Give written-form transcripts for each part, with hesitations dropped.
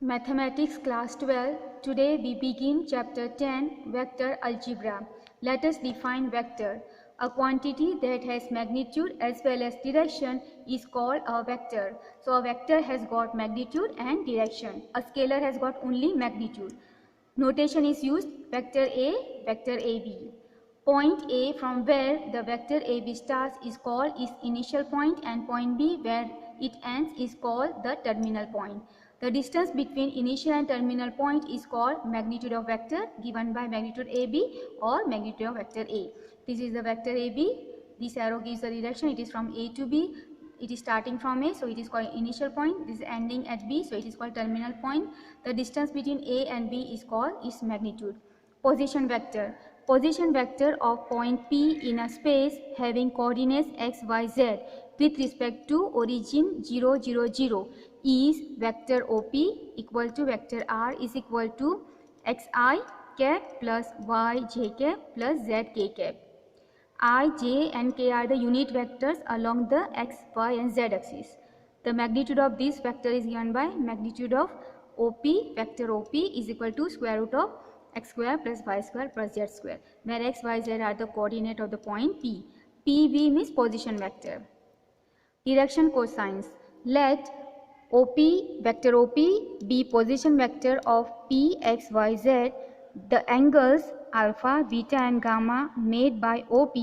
Mathematics class 12. Today we begin chapter 10, vector algebra. Let us define vector. A quantity that has magnitude as well as direction is called a vector. So a vector has got magnitude and direction. A scalar has got only magnitude. Notation is used vector A, vector AB. Point A from where the vector AB starts is called its initial point, and point B where it ends is called the terminal point. The distance between initial and terminal point is called magnitude of vector, given by magnitude AB or magnitude of vector A. This is the vector AB. This arrow gives the direction. It is from A to B. It is starting from A, so it is called initial point. This is ending at B, so it is called terminal point. The distance between A and B is called its magnitude. Position vector. Position vector of point P in a space having coordinates x, y, z with respect to origin 0, 0, 0 is vector OP equal to vector R is equal to xi cap plus yj cap plus zk cap. I, j and k are the unit vectors along the x, y and z axis. The magnitude of this vector is given by magnitude of OP, vector OP is equal to square root of x square plus y square plus z square, where x, y, z are the coordinate of the point P. PV means position vector. Direction cosines. Let OP, vector OP be position vector of P, x, y, z. The angles alpha, beta and gamma made by OP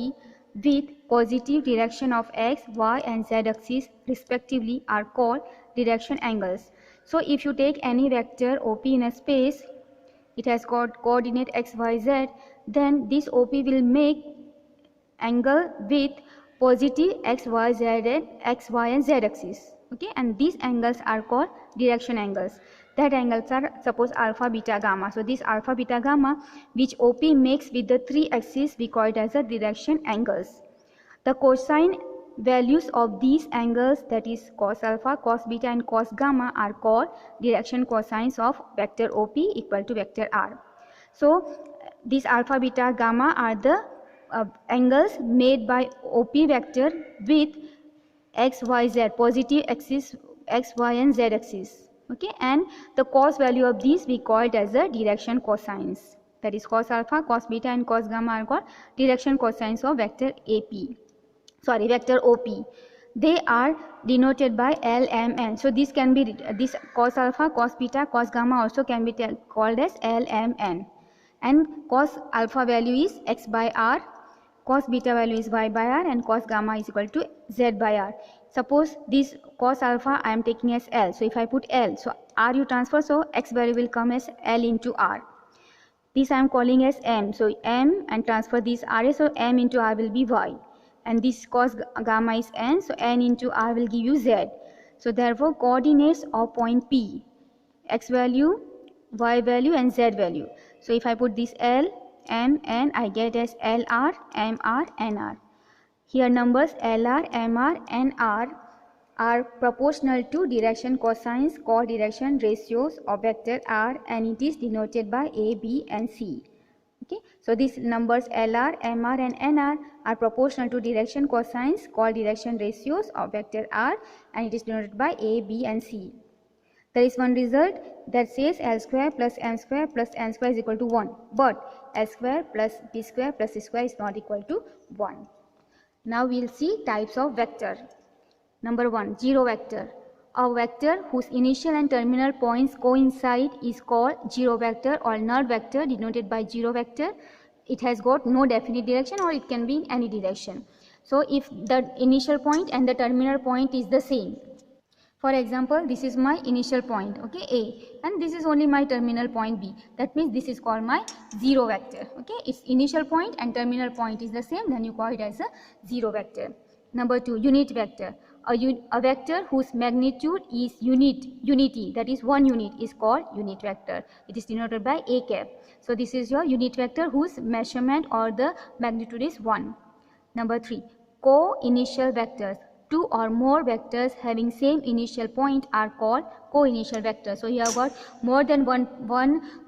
with positive direction of x, y and z axis respectively are called direction angles. So if you take any vector OP in a space, it has got coordinate x, y, z, then this OP will make angle with positive x, y, z and x, y and z axis. Okay, and these angles are called direction angles. That angles are suppose alpha, beta, gamma. So this alpha, beta, gamma which OP makes with the three axes we call it as a direction angles. The cosine values of these angles, that is cos alpha, cos beta and cos gamma, are called direction cosines of vector OP equal to vector R. So these alpha, beta, gamma are the angles made by OP vector with x, y, z, positive axis x, y and z axis. Okay, and the cos value of these we call it as the direction cosines. That is cos alpha, cos beta and cos gamma are called direction cosines of vector vector OP. They are denoted by L, M, N. So this can be, this cos alpha, cos beta, cos gamma also can be called as L, M, N. And cos alpha value is x by R, cos beta value is y by R, and cos gamma is equal to z by R. Suppose this cos alpha I am taking as L. So if I put L, so R you transfer, so x value will come as L into R. This I am calling as M. So M and transfer this R, so M into R will be Y. And this cos gamma is N, so N into R will give you Z. So therefore coordinates of point P, x value, y value and z value. So if I put this L, M, N, I get as LR, MR, NR. Here numbers LR, MR, NR are proportional to direction cosines called direction ratios of vector R, and it is denoted by A, B and C. Okay, so these numbers LR, MR and NR are proportional to direction cosines called direction ratios of vector R, and it is denoted by A, B and C. There is one result that says L square plus M square plus N square is equal to 1, but L square plus B square plus C square is not equal to 1. Now we will see types of vector. Number 1, zero vector. A vector whose initial and terminal points coincide is called zero vector or null vector, denoted by zero vector. It has got no definite direction, or it can be in any direction. So if the initial point and the terminal point is the same, for example, this is my initial point, okay, A, and this is only my terminal point B. That means this is called my zero vector. Okay, its initial point and terminal point is the same, then you call it as a zero vector. Number 2, unit vector. A vector whose magnitude is unity, that is one unit, is called unit vector. It is denoted by A cap. So this is your unit vector whose measurement or the magnitude is 1. Number 3, co-initial vectors. two or more vectors having same initial point are called co-initial vectors. So you have got more than one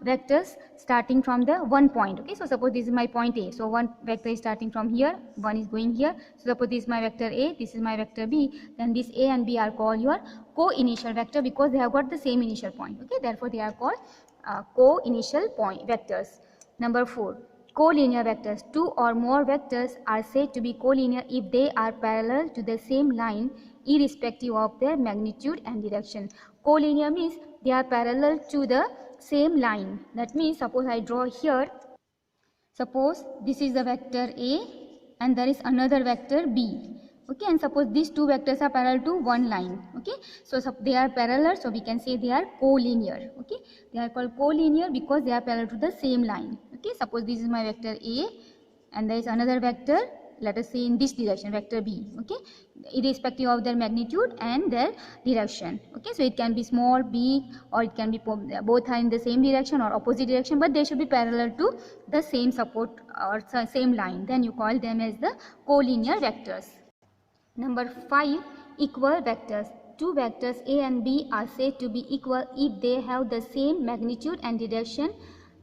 vectors starting from the one point. Okay, so suppose this is my point A, so one vector is starting from here, one is going here. So suppose this is my vector A, this is my vector B, then this A and B are called your co-initial vector because they have got the same initial point. Okay, therefore they are called co-initial point vectors. Number 4, collinear vectors. Two or more vectors are said to be collinear if they are parallel to the same line irrespective of their magnitude and direction. Collinear means they are parallel to the same line. That means suppose I draw here, suppose this is the vector A and there is another vector B. Okay, and suppose these two vectors are parallel to one line. Okay, so they are parallel, so we can say they are collinear. Okay, they are called collinear because they are parallel to the same line. Okay, suppose this is my vector A and there is another vector, let us say in this direction, vector B. Okay, irrespective of their magnitude and their direction. Okay, so it can be small, big, or it can be both are in the same direction or opposite direction, but they should be parallel to the same support or same line. Then you call them as the collinear vectors. Number 5, equal vectors. Two vectors A and B are said to be equal if they have the same magnitude and direction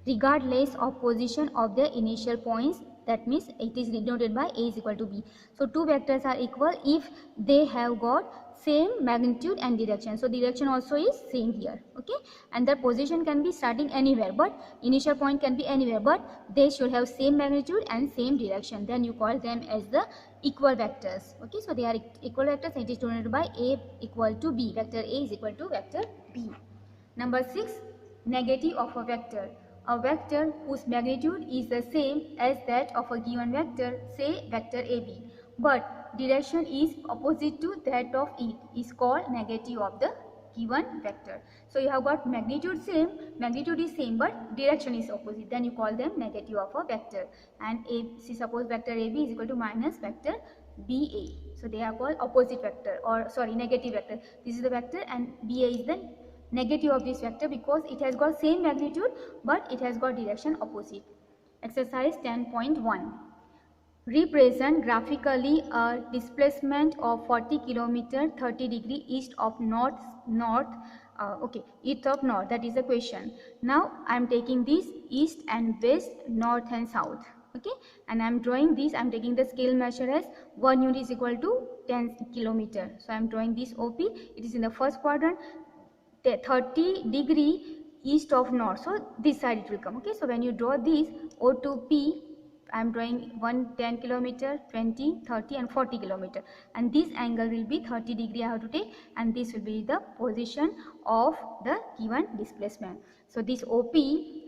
regardless of position of their initial points. That means it is denoted by A is equal to B. So two vectors are equal if they have got same magnitude and direction. So direction also is same here. Okay, and their position can be starting anywhere, but initial point can be anywhere, but they should have same magnitude and same direction. Then you call them as the equal vectors. Okay, so they are equal vectors and it is denoted by A equal to B. Vector A is equal to vector B. Number 6, negative of a vector. A vector whose magnitude is the same as that of a given vector, say vector AB, but direction is opposite to that of it, is called negative of the given vector. So you have got magnitude is same, but direction is opposite. Then you call them negative of a vector. And suppose vector AB is equal to minus vector BA. So they are called opposite vector, or sorry, negative vector. This is the vector and BA is the negative of this vector because it has got same magnitude but it has got direction opposite. Exercise 10.1. Represent graphically a displacement of 40 km 30 degree east of north, east of north. That is the question. Now I am taking this east and west, north and south. Okay, and I am drawing this. I am taking the scale measure as 1 unit is equal to 10 km. So I am drawing this OP. It is in the first quadrant. 30 degree east of north, so this side it will come. Okay, so when you draw this O to P, I am drawing 10 km, 20, 30 and 40 km, and this angle will be 30 degree I have to take, and this will be the position of the given displacement. So this OP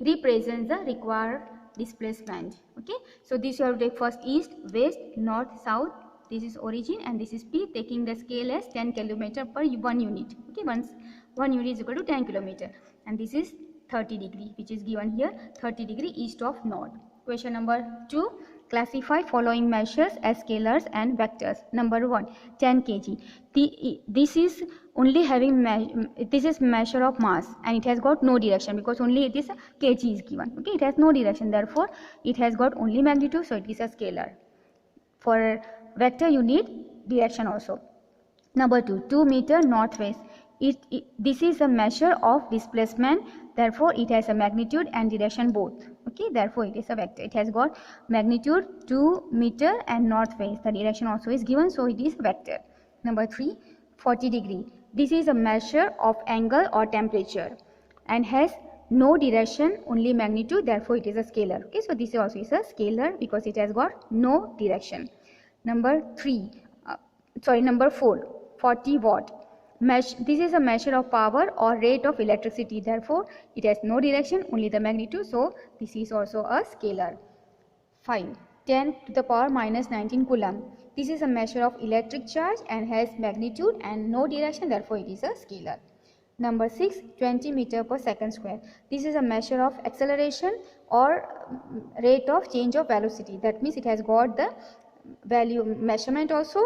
represents the required displacement. Okay, so this you have to take first east, west, north, south. This is origin and this is P, taking the scale as 10 km per 1 unit. Okay, once 1 unit is equal to 10 km, and this is 30 degree, which is given here, 30 degree east of north. Question number 2. Classify following measures as scalars and vectors. Number 1, 10 kg. This is only having this is measure of mass and it has got no direction because only it is a kg is given. Okay, it has no direction, therefore it has got only magnitude, so it is a scalar. For vector you need direction also. Number 2, 2 meter northwest. This is a measure of displacement, therefore it has a magnitude and direction both. Okay, therefore it is a vector. It has got magnitude 2 meter and northwest. The direction also is given, so it is a vector. Number 3, 40 degree. This is a measure of angle or temperature and has no direction, only magnitude, therefore it is a scalar. Okay, so this also is a scalar because it has got no direction. Number 4, 40 watt. This is a measure of power or rate of electricity, therefore it has no direction, only the magnitude, so this is also a scalar. 5, 10 to the power minus 19 coulomb. This is a measure of electric charge and has magnitude and no direction, therefore it is a scalar. Number 6, 20 meter per second square. This is a measure of acceleration or rate of change of velocity. That means it has got the value measurement also,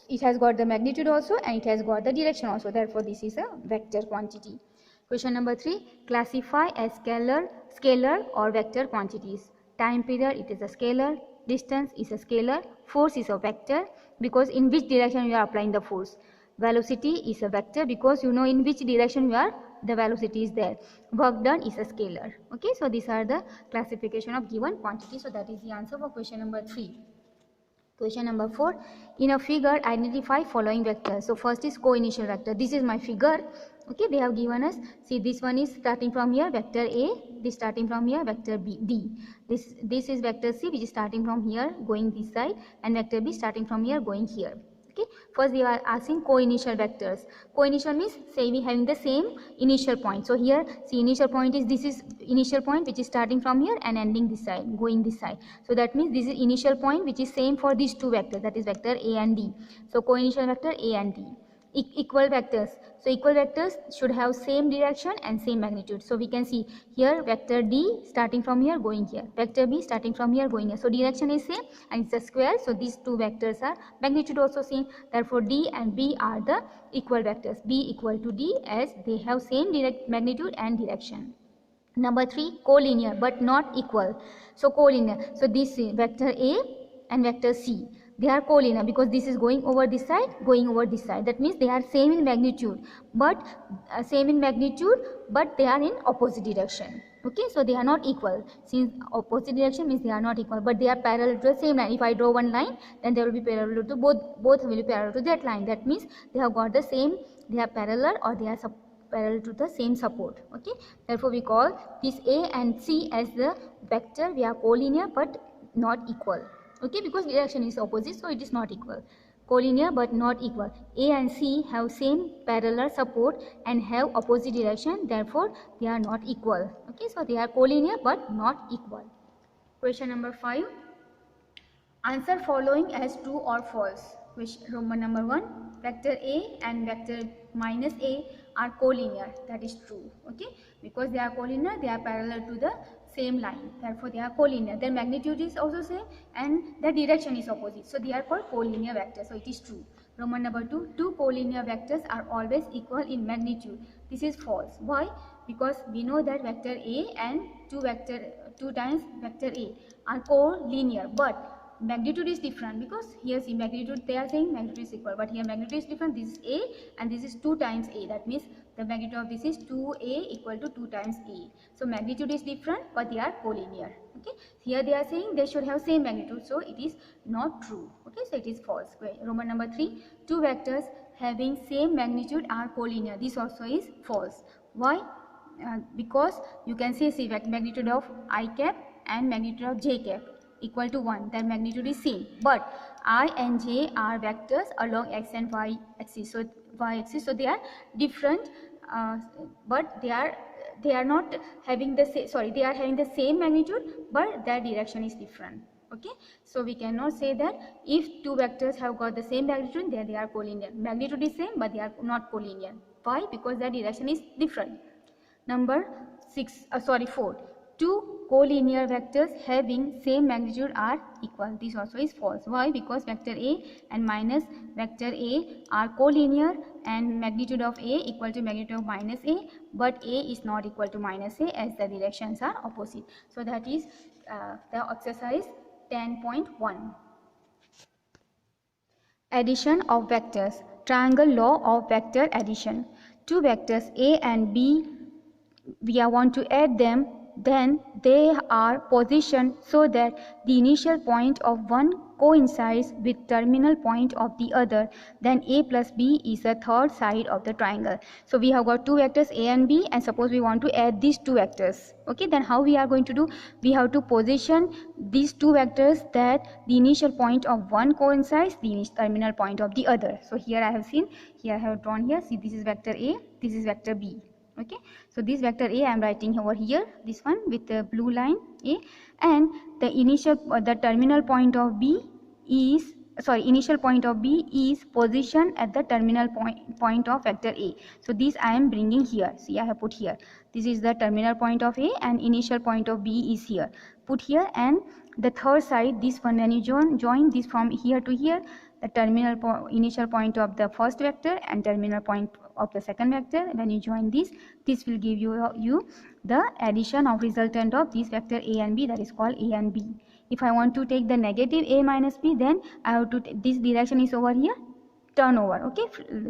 it has got the magnitude also, and it has got the direction also, therefore this is a vector quantity. Question number 3, classify as scalar or vector quantities. Time period, it is a scalar. distance is a scalar, force is a vector because in which direction you are applying the force. Velocity is a vector because you know in which direction you are, the velocity is there. Work done is a scalar. Okay, so these are the classification of given quantity. So that is the answer for question number 3. Question number 4. In a figure, identify following vectors. So first is co-initial vector. This is my figure. Okay, they have given us, see, this one is starting from here, vector A, this starting from here, vector B, D. This is vector C, which is starting from here, going this side, and vector B starting from here, going here. Okay, first they are asking co-initial vectors. Co-initial means say we having the same initial point. So here, see, initial point is, this is initial point which is starting from here and ending this side, going this side. So that means this is initial point which is same for these two vectors, that is vector A and D. So co-initial vector A and D. Equal vectors. So equal vectors should have same direction and same magnitude. So we can see here vector D starting from here, going here, vector B starting from here, going here. So direction is same and it's a square. So these two vectors are magnitude also same. Therefore D and B are the equal vectors. B equal to D as they have same direct magnitude and direction. Number 3, collinear but not equal. So collinear. So this is vector A and vector C. They are collinear because this is going over this side, going over this side. That means they are same in magnitude, but they are in opposite direction. Okay, so they are not equal. Since opposite direction means they are not equal, but they are parallel to the same line. If I draw one line, then they will be parallel to both will be parallel to that line. That means they have got the same, they are parallel or they are parallel to the same support. Okay, therefore we call this A and C as the vector. We are collinear but not equal. Okay, because direction is opposite, so it is not equal. Collinear but not equal. A and C have same parallel support and have opposite direction, therefore they are not equal. Okay, so they are collinear but not equal. Question number 5. Answer following as true or false. Roman number 1. Vector A and vector minus A are collinear. That is true. Okay, because they are collinear, they are parallel to the same line, therefore they are collinear. Their magnitude is also same and their direction is opposite, so they are called collinear vectors. So it is true. Roman number 2. Two collinear vectors are always equal in magnitude. This is false. Why? Because we know that vector A and 2 times vector A are collinear, but magnitude is different, because here see magnitude, they are saying magnitude is equal, but here magnitude is different. This is A and this is 2 times A. That means the magnitude of this is 2A equal to 2 times A. So magnitude is different, but they are collinear. Okay, here they are saying they should have same magnitude, so it is not true. Okay, so it is false. Roman number 3. Two vectors having same magnitude are collinear. This also is false. Why? Because you can say magnitude of I cap and magnitude of j cap equal to 1. Their magnitude is same, but I and j are vectors along x and y axis. So y axis, so they are different, but they are not having the same. They are having the same magnitude, but their direction is different. Okay, so we cannot say that if two vectors have got the same magnitude, then they are collinear. Magnitude is same, but they are not collinear. Why? Because their direction is different. Number 4. Two collinear vectors having same magnitude are equal. This also is false. Why? Because vector A and minus vector A are collinear and magnitude of A equal to magnitude of minus A, but A is not equal to minus A as the directions are opposite. So that is the exercise 10.1. Addition of vectors. Triangle law of vector addition. Two vectors A and B, we want to add them, then they are positioned so that the initial point of one coincides with terminal point of the other. Then A plus B is the third side of the triangle. So we have got two vectors A and B, and suppose we want to add these two vectors. Okay, then how we are going to do? We have to position these two vectors that the initial point of one coincides the terminal point of the other. So here I have drawn here. See, this is vector A, this is vector B. Okay, so this vector A I am writing over here, this one with the blue line A, and the terminal point of B is initial point of B is positioned at the terminal point of vector A. So this I am bringing here. See, I have put here. This is the terminal point of A and initial point of B is here. Put here, and the third side, this one, when you join this from here to here, the initial point of the first vector and terminal point of the second vector, when you join this will give you the addition of resultant of this vector A and B, that is called A and B. If I want to take the negative a minus b, then I have to this direction is over here, turn over, okay,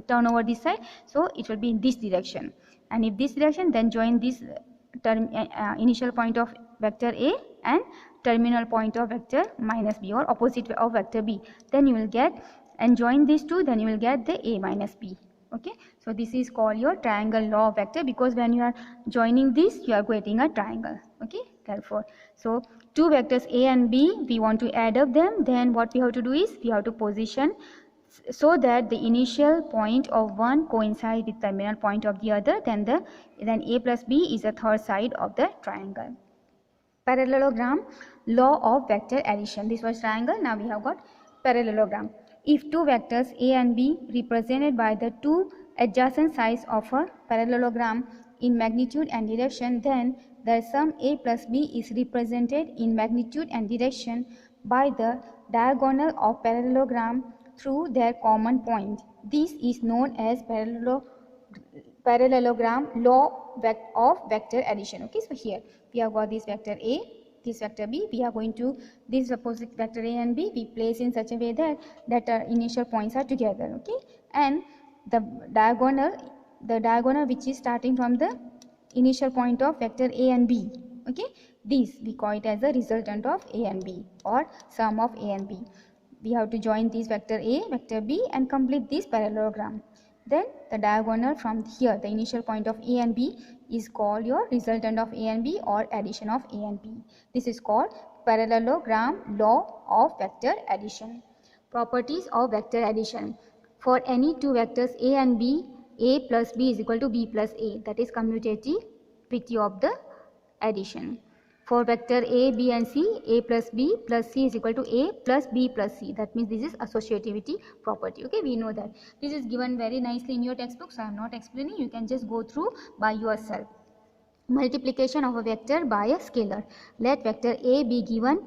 turn over this side, so it will be in this direction. And if this direction, then join this initial point of vector a and terminal point of vector minus b, or opposite of vector b, then you will get, and join these two, then you will get the a minus b. Okay, so this is called your triangle law of vector, because when you are joining this, you are getting a triangle. Okay, therefore, so two vectors a and b, we want to add up them, then what we have to do is we have to position so that the initial point of one coincides with terminal point of the other, then a plus b is the third side of the triangle. Parallelogram, law of vector addition. This was triangle, now we have got parallelogram. If two vectors a and b represented by the two adjacent sides of a parallelogram in magnitude and direction, then the sum a plus b is represented in magnitude and direction by the diagonal of parallelogram through their common point. This is known as parallelogram law of vector addition. Okay, so here we have got this vector a, this vector b, we are going to this opposite vector a and b we place in such a way that our initial points are together. Okay, and the diagonal which is starting from the initial point of vector a and b, okay, this we call it as a resultant of a and b, or sum of a and b. We have to join this vector a, vector b, and complete this parallelogram. Then the diagonal from here, the initial point of a and b, is called your resultant of a and b, or addition of a and b. This is called parallelogram law of vector addition. Properties of vector addition. For any two vectors a and b, a plus b is equal to b plus a, that is commutativity of the addition. For vector a, b and c, a plus b plus c is equal to a plus b plus c. That means this is associativity property. Okay, we know that. This is given very nicely in your textbook, so I am not explaining. You can just go through by yourself. Multiplication of a vector by a scalar. Let vector a be given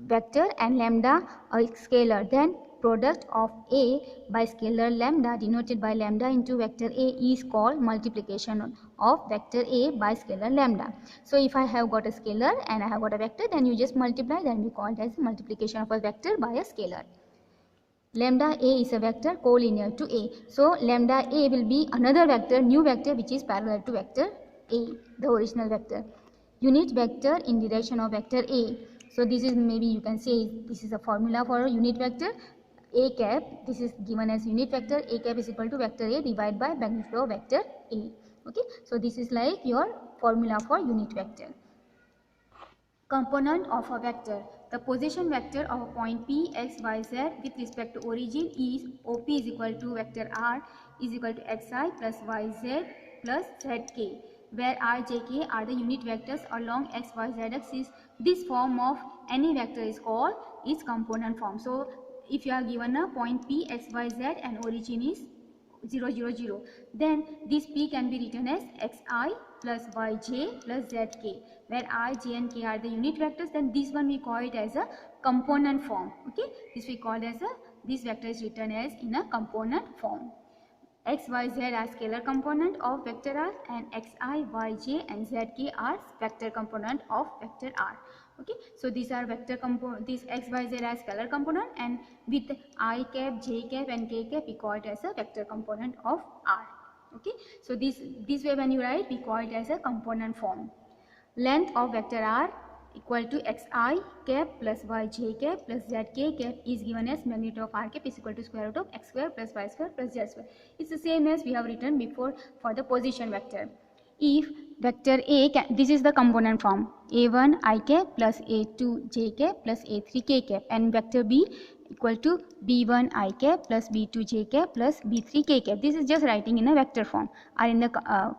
vector and lambda a scalar. Then product of a by scalar lambda, denoted by lambda into vector a, is called multiplication of vector a by scalar lambda. So if I have got a scalar and I have got a vector, then you just multiply, then we call it as multiplication of a vector by a scalar. Lambda a is a vector collinear to a, so lambda a will be another vector, new vector, which is parallel to vector a, the original vector. Unit vector in direction of vector a. So this is, maybe you can say, this is a formula for a unit vector. A cap, this is given as unit vector, a cap is equal to vector a divided by magnitude of vector a. Okay, so this is like your formula for unit vector. Component of a vector. The position vector of a point p, x, y, z with respect to origin is OP is equal to vector r is equal to xi plus yz plus zk, where r, j, k are the unit vectors along x, y, z axis. This form of any vector is called its component form. So if you are given a point p, x, y, z and origin is 0, 0, 0, then this p can be written as xi plus yj plus zk, where I, j and k are the unit vectors. Then this one we call it as a component form. Okay, this we call as this vector is written as in a component form. X, y, z are scalar component of vector r, and xi, yj and zk are vector component of vector r. Okay, so these are vector component, this x, y, z are scalar component, and with I cap, j cap and k cap we call it as a vector component of r. Okay, so this way when you write, we call it as a component form. Length of vector r equal to xi cap plus yj cap plus zk cap is given as magnitude of r cap is equal to square root of x square plus y square plus z square. It's the same as we have written before for the position vector. If vector a, this is the component form, a1 I cap plus a2 j cap plus a3 k cap, and vector b equal to b1 I cap plus b2 j cap plus b3 k cap. This is just writing in a vector form or in the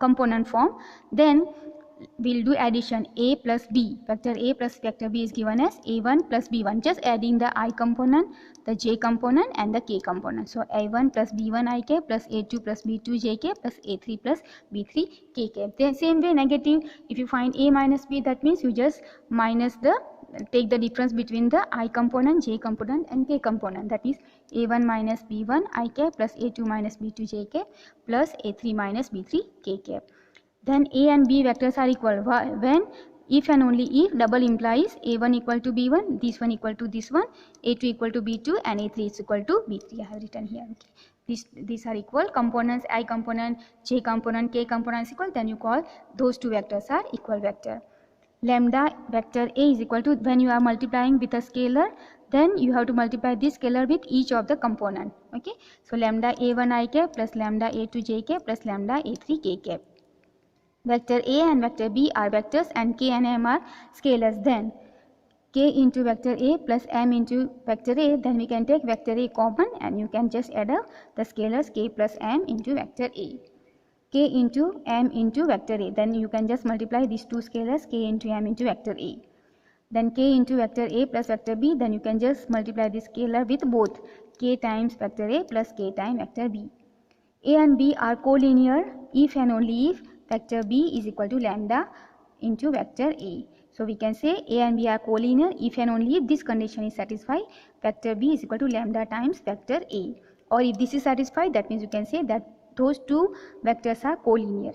component form. Then we'll do addition, a plus b, vector a plus vector b is given as a1 plus b1, just adding the I component, the j component and the k component. So a1 plus b1 I cap plus a2 plus b2 j cap plus a3 plus b3 k cap. The same way negative, if you find a minus b, that means you just minus the, take the difference between the I component, j component and k component, that is a1 minus b1 I cap plus a2 minus b2 j cap plus a3 minus b3 k cap. Then a and b vectors are equal when If and only if double implies a1 equal to b1, this one equal to this one, a2 equal to b2, and a3 is equal to b3. I have written here. Okay. These are equal. Components I component, j component, k component is equal. Then you call those two vectors are equal vector. Lambda vector A is equal to, when you are multiplying with a scalar, then you have to multiply this scalar with each of the component. Okay. So lambda a1 I cap plus lambda a2 j cap plus lambda a3 k cap. Vector A and vector B are vectors and k and m are scalars. Then k into vector A plus m into vector A, then we can take vector A common and you can just add up the scalars k plus m into vector A. K into m into vector A, then you can just multiply these two scalars k into m into vector A. Then k into vector A plus vector B, then you can just multiply this scalar with both k times vector A plus k times vector B. A and B are collinear if and only if vector B is equal to lambda into vector A. So we can say A and B are collinear if and only if this condition is satisfied, vector B is equal to lambda times vector A. Or if this is satisfied, that means you can say that those two vectors are collinear.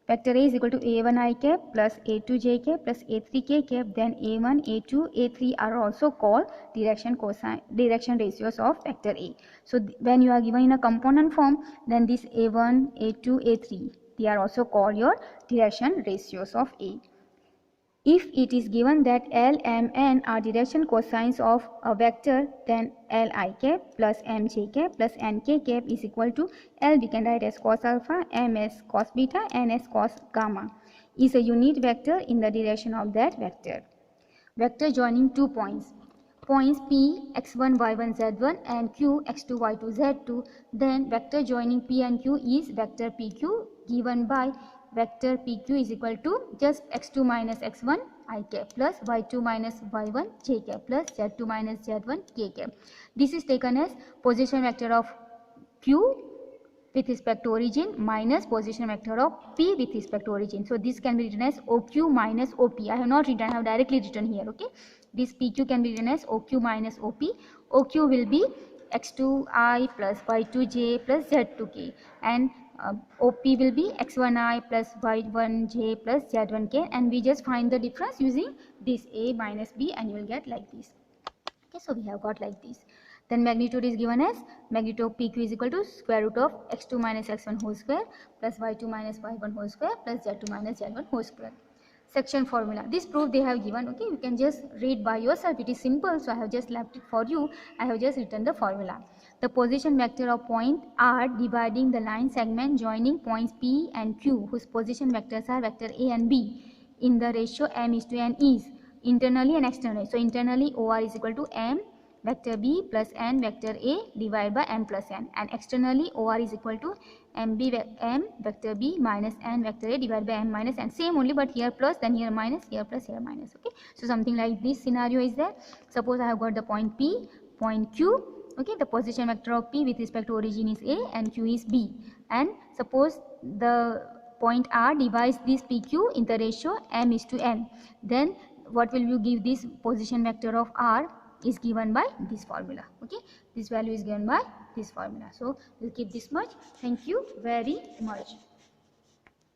Vector A is equal to a1 I cap plus a2 j cap plus a3 k cap. Then a1, a2, a3 are also called direction ratios of vector A. So when you are given in a component form, then this a1, a2, a3, they are also called your direction ratios of A. If it is given that L, M, N are direction cosines of a vector, then L I cap plus M j cap plus N k cap is equal to L we can write as cos alpha, M as cos beta, N as cos gamma is a unit vector in the direction of that vector. Vector joining two points. Points P, x1, y1, z1 and Q, x2, y2, z2. Then vector joining P and Q is vector PQ given by vector PQ is equal to just x2 minus x1 I cap plus y2 minus y1 j cap plus z2 minus z1 k cap. This is taken as position vector of Q with respect to origin minus position vector of P with respect to origin. So this can be written as OQ minus OP. I have not written, I have directly written here. Okay. This PQ can be written as OQ minus OP. OQ will be x2i plus y2j plus z2k and OP will be x1i plus y1j plus z1k, and we just find the difference using this A minus B and you will get like this. Okay, so we have got like this. Then magnitude is given as magnitude of PQ is equal to square root of x2 minus x1 whole square plus y2 minus y1 whole square plus z2 minus z1 whole square. Section formula. This proof they have given. Okay, you can just read by yourself. It is simple, so I have just left it for you. I have just written the formula. The position vector of point R dividing the line segment joining points P and Q, whose position vectors are vector A and B, in the ratio m is to n is internally and externally. So internally OR is equal to m vector B plus n vector A divided by m plus n, and externally OR is equal to m vector B minus n vector A divided by m minus n. Same only, but here plus, then here minus, here plus, here minus. Okay, so something like this scenario is there. Suppose I have got the point P, point Q. Okay, the position vector of P with respect to origin is A and Q is B, and suppose the point R divides this PQ in the ratio m is to n, then what will you give this position vector of R is given by this formula. Okay, this value is given by this formula. So we'll keep this much. Thank you very much.